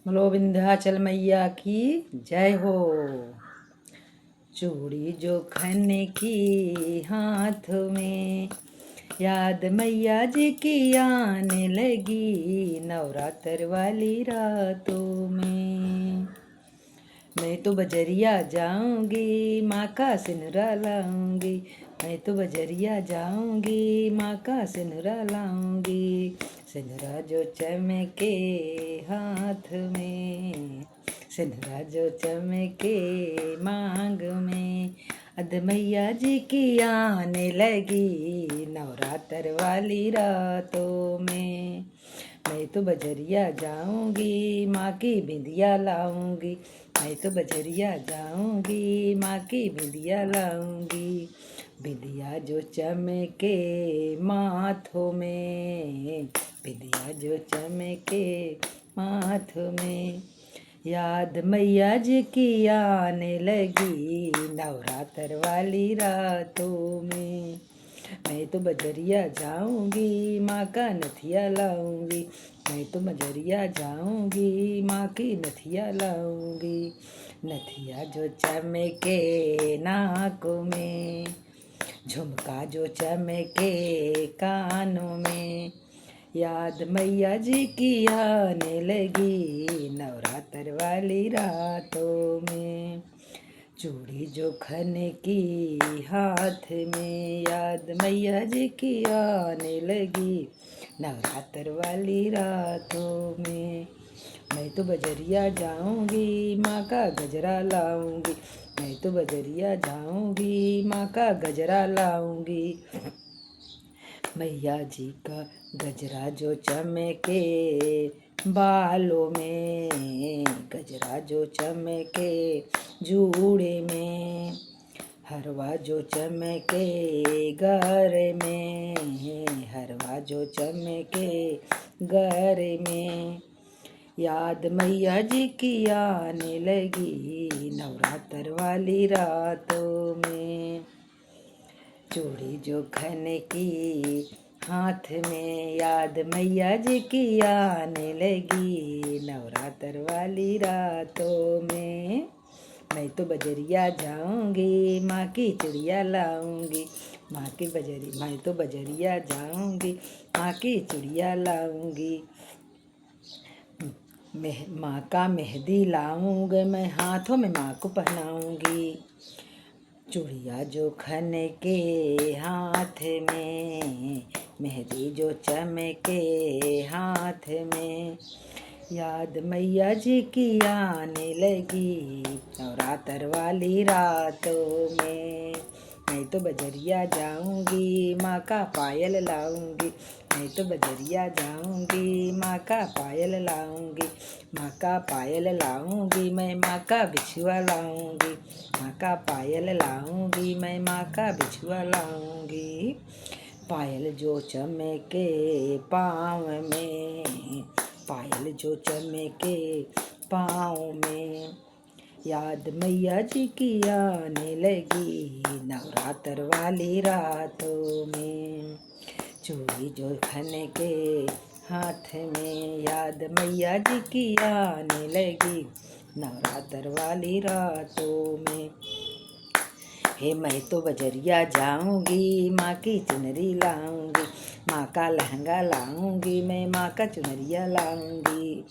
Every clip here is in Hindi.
बोलो विंध्याचल मैया की जय हो। चूड़ी जो खन की हाथ में, याद मैया जी की आने लगी नवरात्र वाली रातों में। मैं तो बजरिया जाऊंगी माँ का सिनुरा लाऊंगी, मैं तो बजरिया जाऊंगी माँ का सिनुरा लाऊंगी। सिनुरा जो चमके हाथ में, सिनुरा जो चमके मांग में, अद मैया जी की आने लगी नवरात्र वाली रातों में। मैं तो बजरिया जाऊंगी माँ की बिंदिया लाऊंगी, मैं तो बजरिया जाऊंगी माँ की बिंदिया लाऊंगी। बिंदिया जो चमके माथों में, बिंदिया जो चमके माथों में, याद मैया जी की आने लगी नवरात्र वाली रातों में। मैं तो बजरिया जाऊंगी माँ का नथिया लाऊंगी, मैं तो बजरिया जाऊंगी माँ की नथिया लाऊंगी। नथिया जो चमके नाकों में, झुमका जो चमके कानों में, याद मैया जी की आने लगी नवरात्र वाली रातों में। चूड़ी जो खन की हाथ में, याद मैया जी की आने लगी नवरात्र वाली रातों में। मैं तो बजरिया जाऊंगी माँ का गजरा लाऊंगी, मैं तो बजरिया जाऊंगी माँ का गजरा लाऊंगी। मैया जी का गजरा जो चमके बालों में, गजरा जो चमके जूड़े में, हरवा जो चमके गरे में, हरवा जो चमके गरे में, याद मैया जी की आने लगी नवरात्र वाली रातों में। चूड़ी जो खन की हाथ में, याद मैया जी की आने लगी नवरात्र वाली रातों में। मैं तो बजरिया जाऊंगी माँ की चूड़िया लाऊंगी, माँ की बजरी, मैं तो बजरिया जाऊंगी माँ की चूड़िया लाऊंगी। माँ का मेहंदी लाऊंगी मैं, हाथों में माँ को पहनाऊंगी। चूड़िया जो खन के हाथ में, मेहंदी जो चमके हाथ में, याद मैया जी की आने लगी नवरात्र वाली रातों में। मैं तो बजरिया जाऊंगी माँ का पायल लाऊंगी, मैं तो बजरिया जाऊंगी माँ का पायल लाऊंगी। माँ का पायल लाऊंगी मैं, माँ का बिछुआ लाऊंगी, माँ का पायल लाऊंगी मैं, माँ का बिछुआ लाऊंगी। पायल जो चमके पाँव में, पायल जो चमके पाँव में, याद मैया जी की आने लगी नवरात्र वाली रातों में। चूड़ी जो खन के हाथ में, याद मैया जी की आने लगी नवरात्र वाली रातों में। हे मैं तो बजरिया जाऊंगी माँ की चुनरी लाऊंगी, माँ का लहंगा लाऊंगी मैं, माँ का चुनरिया लाऊंगी।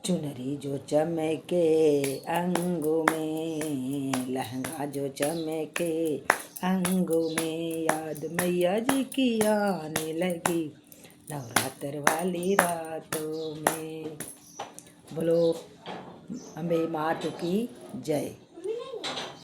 चुनरी जो चमके अंगों में, लहंगा जो चमके अंगों में, याद मैया जी की आने लगी नवरात्र वाली रातों में। बोलो अम्बे मात की जय।